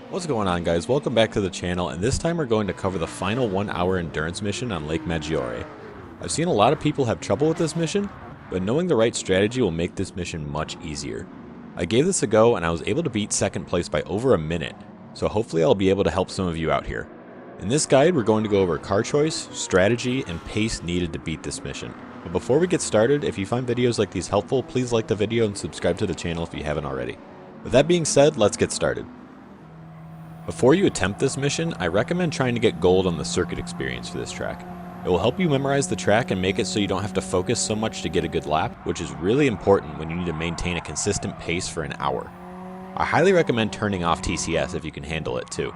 What's going on, guys? Welcome back to the channel, and this time we're going to cover the final 1-hour endurance mission on Lake Maggiore. I've seen a lot of people have trouble with this mission, but knowing the right strategy will make this mission much easier. I gave this a go and I was able to beat second place by over a minute, so hopefully I'll be able to help some of you out here. In this guide, we're going to go over car choice, strategy, and pace needed to beat this mission. But before we get started, if you find videos like these helpful, please like the video and subscribe to the channel if you haven't already. With that being said, let's get started. Before you attempt this mission, I recommend trying to get gold on the circuit experience for this track. It will help you memorize the track and make it so you don't have to focus so much to get a good lap, which is really important when you need to maintain a consistent pace for an hour. I highly recommend turning off TCS if you can handle it too.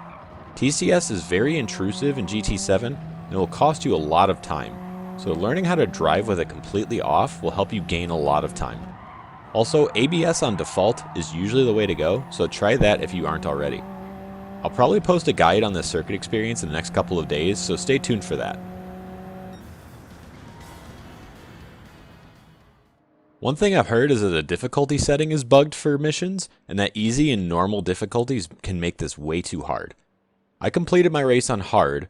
TCS is very intrusive in GT7 and it will cost you a lot of time, so learning how to drive with it completely off will help you gain a lot of time. Also, ABS on default is usually the way to go, so try that if you aren't already. I'll probably post a guide on the circuit experience in the next couple of days, so stay tuned for that. One thing I've heard is that the difficulty setting is bugged for missions, and that easy and normal difficulties can make this way too hard. I completed my race on hard,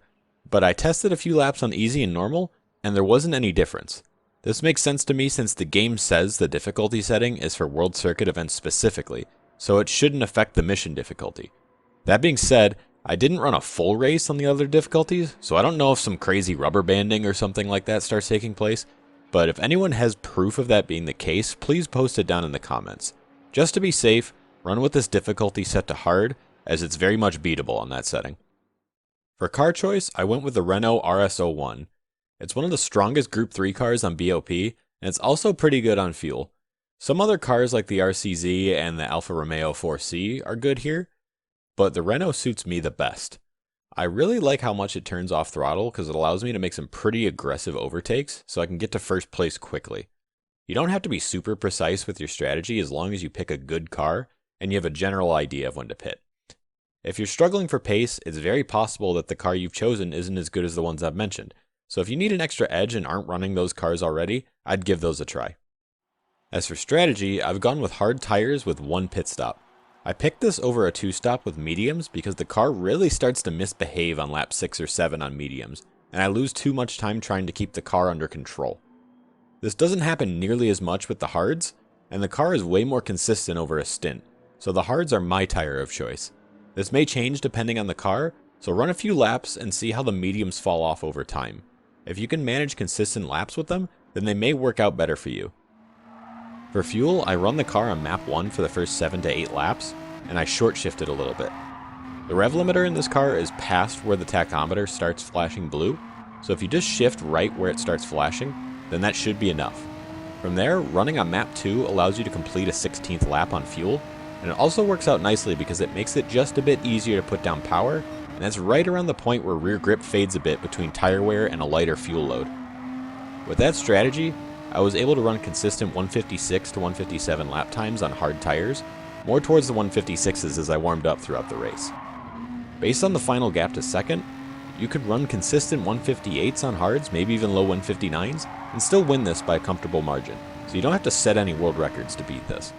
but I tested a few laps on easy and normal, and there wasn't any difference. This makes sense to me since the game says the difficulty setting is for World Circuit events specifically, so it shouldn't affect the mission difficulty. That being said, I didn't run a full race on the other difficulties, so I don't know if some crazy rubber banding or something like that starts taking place, but if anyone has proof of that being the case, please post it down in the comments. Just to be safe, run with this difficulty set to hard, as it's very much beatable on that setting. For car choice, I went with the Renault RS01. It's one of the strongest Group 3 cars on BOP, and it's also pretty good on fuel. Some other cars like the RCZ and the Alfa Romeo 4C are good here, but the Renault suits me the best. I really like how much it turns off throttle because it allows me to make some pretty aggressive overtakes so I can get to first place quickly. You don't have to be super precise with your strategy as long as you pick a good car and you have a general idea of when to pit. If you're struggling for pace, it's very possible that the car you've chosen isn't as good as the ones I've mentioned. So if you need an extra edge and aren't running those cars already, I'd give those a try. As for strategy, I've gone with hard tires with one pit stop. I picked this over a 2-stop with mediums because the car really starts to misbehave on lap 6 or 7 on mediums, and I lose too much time trying to keep the car under control. This doesn't happen nearly as much with the hards, and the car is way more consistent over a stint, so the hards are my tire of choice. This may change depending on the car, so run a few laps and see how the mediums fall off over time. If you can manage consistent laps with them, then they may work out better for you. For fuel, I run the car on map 1 for the first 7 to 8 laps, and I short shifted a little bit. The rev limiter in this car is past where the tachometer starts flashing blue, so if you just shift right where it starts flashing, then that should be enough. From there, running on map 2 allows you to complete a 16th lap on fuel, and it also works out nicely because it makes it just a bit easier to put down power, and that's right around the point where rear grip fades a bit between tire wear and a lighter fuel load. With that strategy, I was able to run consistent 156 to 157 lap times on hard tires, more towards the 156s as I warmed up throughout the race. Based on the final gap to second, you could run consistent 158s on hards, maybe even low 159s, and still win this by a comfortable margin, so you don't have to set any world records to beat this.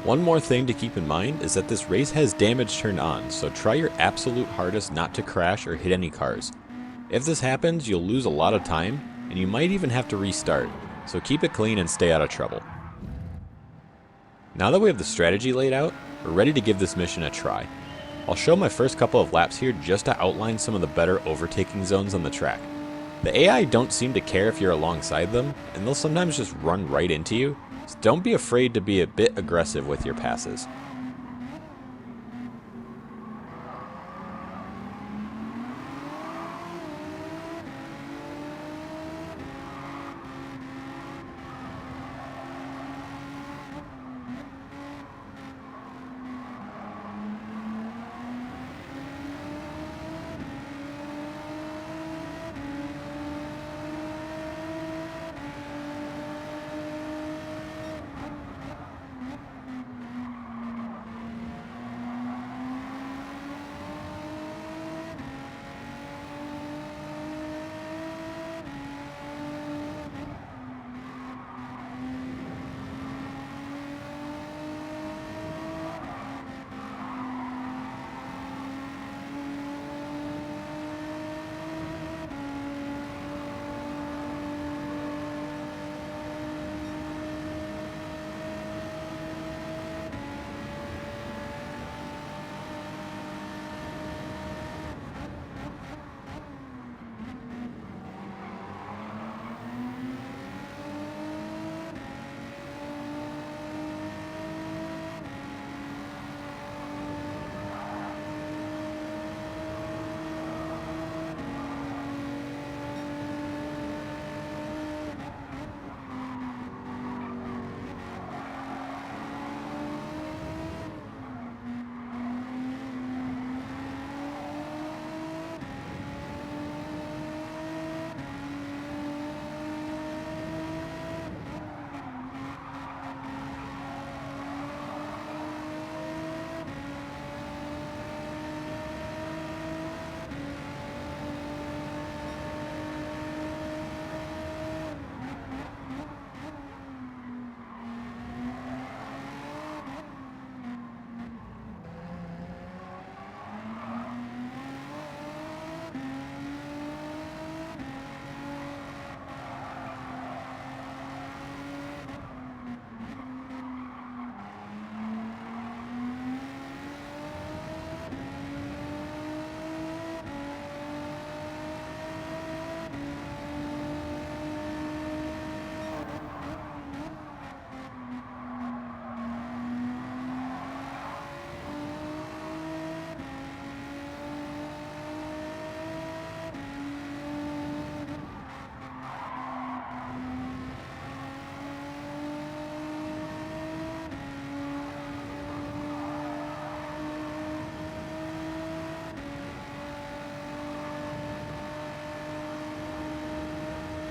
One more thing to keep in mind is that this race has damage turned on, so try your absolute hardest not to crash or hit any cars. If this happens, you'll lose a lot of time, and you might even have to restart, so keep it clean and stay out of trouble. Now that we have the strategy laid out, we're ready to give this mission a try. I'll show my first couple of laps here just to outline some of the better overtaking zones on the track. The AI don't seem to care if you're alongside them, and they'll sometimes just run right into you, so don't be afraid to be a bit aggressive with your passes.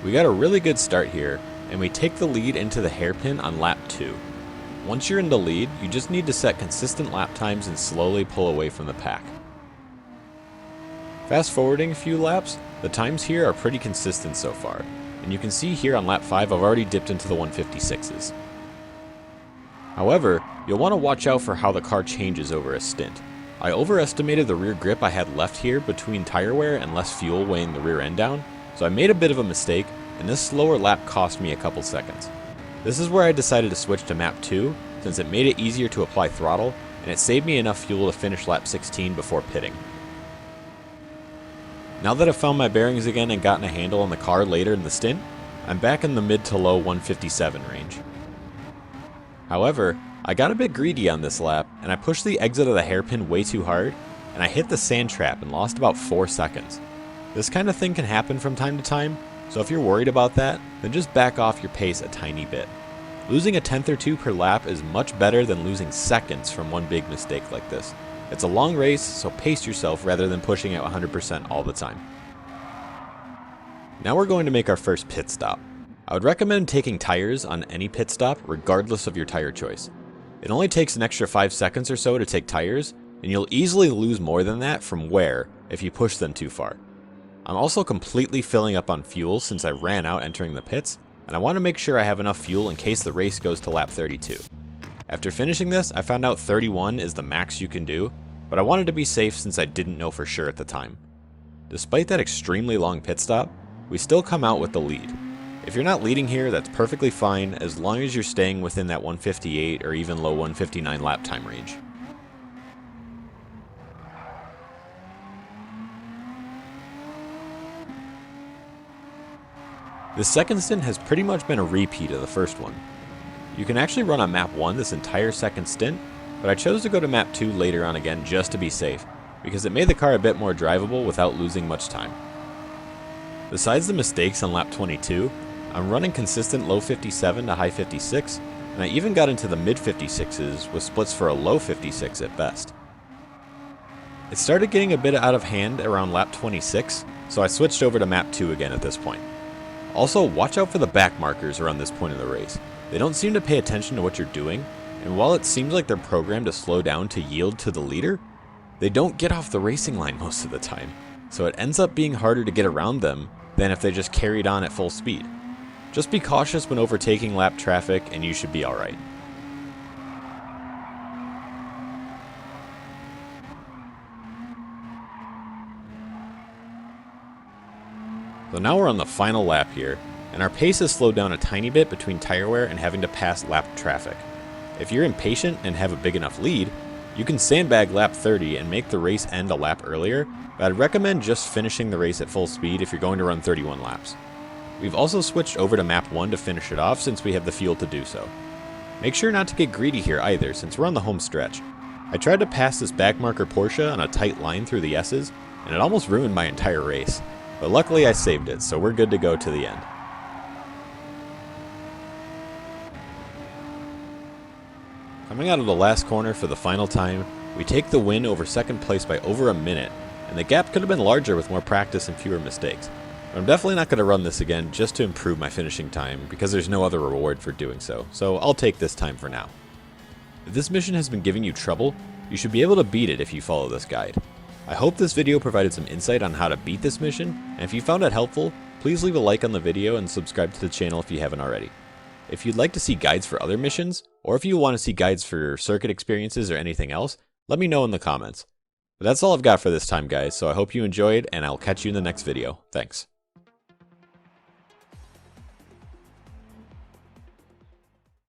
We got a really good start here, and we take the lead into the hairpin on lap 2. Once you're in the lead, you just need to set consistent lap times and slowly pull away from the pack. Fast forwarding a few laps, the times here are pretty consistent so far, and you can see here on lap 5 I've already dipped into the 156s. However, you'll want to watch out for how the car changes over a stint. I overestimated the rear grip I had left here between tire wear and less fuel weighing the rear end down, so I made a bit of a mistake, and this slower lap cost me a couple seconds. This is where I decided to switch to map 2, since it made it easier to apply throttle, and it saved me enough fuel to finish lap 16 before pitting. Now that I've found my bearings again and gotten a handle on the car later in the stint, I'm back in the mid to low 157 range. However, I got a bit greedy on this lap, and I pushed the exit of the hairpin way too hard, and I hit the sand trap and lost about 4 seconds. This kind of thing can happen from time to time, so if you're worried about that, then just back off your pace a tiny bit. Losing a tenth or two per lap is much better than losing seconds from one big mistake like this. It's a long race, so pace yourself rather than pushing at 100% all the time. Now we're going to make our first pit stop. I would recommend taking tires on any pit stop regardless of your tire choice. It only takes an extra 5 seconds or so to take tires, and you'll easily lose more than that from wear if you push them too far. I'm also completely filling up on fuel since I ran out entering the pits, and I want to make sure I have enough fuel in case the race goes to lap 32. After finishing this, I found out 31 is the max you can do, but I wanted to be safe since I didn't know for sure at the time. Despite that extremely long pit stop, we still come out with the lead. If you're not leading here, that's perfectly fine as long as you're staying within that 158 or even low 159 lap time range. This second stint has pretty much been a repeat of the first one. You can actually run on map 1 this entire second stint, but I chose to go to map 2 later on again just to be safe, because it made the car a bit more drivable without losing much time. Besides the mistakes on lap 22, I'm running consistent low 57 to high 56, and I even got into the mid 56s with splits for a low 56 at best. It started getting a bit out of hand around lap 26, so I switched over to map 2 again at this point. Also, watch out for the backmarkers around this point in the race. They don't seem to pay attention to what you're doing, and while it seems like they're programmed to slow down to yield to the leader, they don't get off the racing line most of the time, so it ends up being harder to get around them than if they just carried on at full speed. Just be cautious when overtaking lap traffic and you should be alright. So now we're on the final lap here, and our pace has slowed down a tiny bit between tire wear and having to pass lap traffic. If you're impatient and have a big enough lead, you can sandbag lap 30 and make the race end a lap earlier, but I'd recommend just finishing the race at full speed if you're going to run 31 laps. We've also switched over to map 1 to finish it off since we have the fuel to do so. Make sure not to get greedy here either since we're on the home stretch. I tried to pass this backmarker Porsche on a tight line through the S's, and it almost ruined my entire race. But luckily I saved it, so we're good to go to the end. Coming out of the last corner for the final time, we take the win over second place by over a minute, and the gap could have been larger with more practice and fewer mistakes. But I'm definitely not going to run this again just to improve my finishing time because there's no other reward for doing so I'll take this time for now. If this mission has been giving you trouble, you should be able to beat it if you follow this guide. I hope this video provided some insight on how to beat this mission, and if you found it helpful, please leave a like on the video and subscribe to the channel if you haven't already. If you'd like to see guides for other missions, or if you want to see guides for circuit experiences or anything else, let me know in the comments. But that's all I've got for this time, guys, so I hope you enjoyed, and I'll catch you in the next video. Thanks.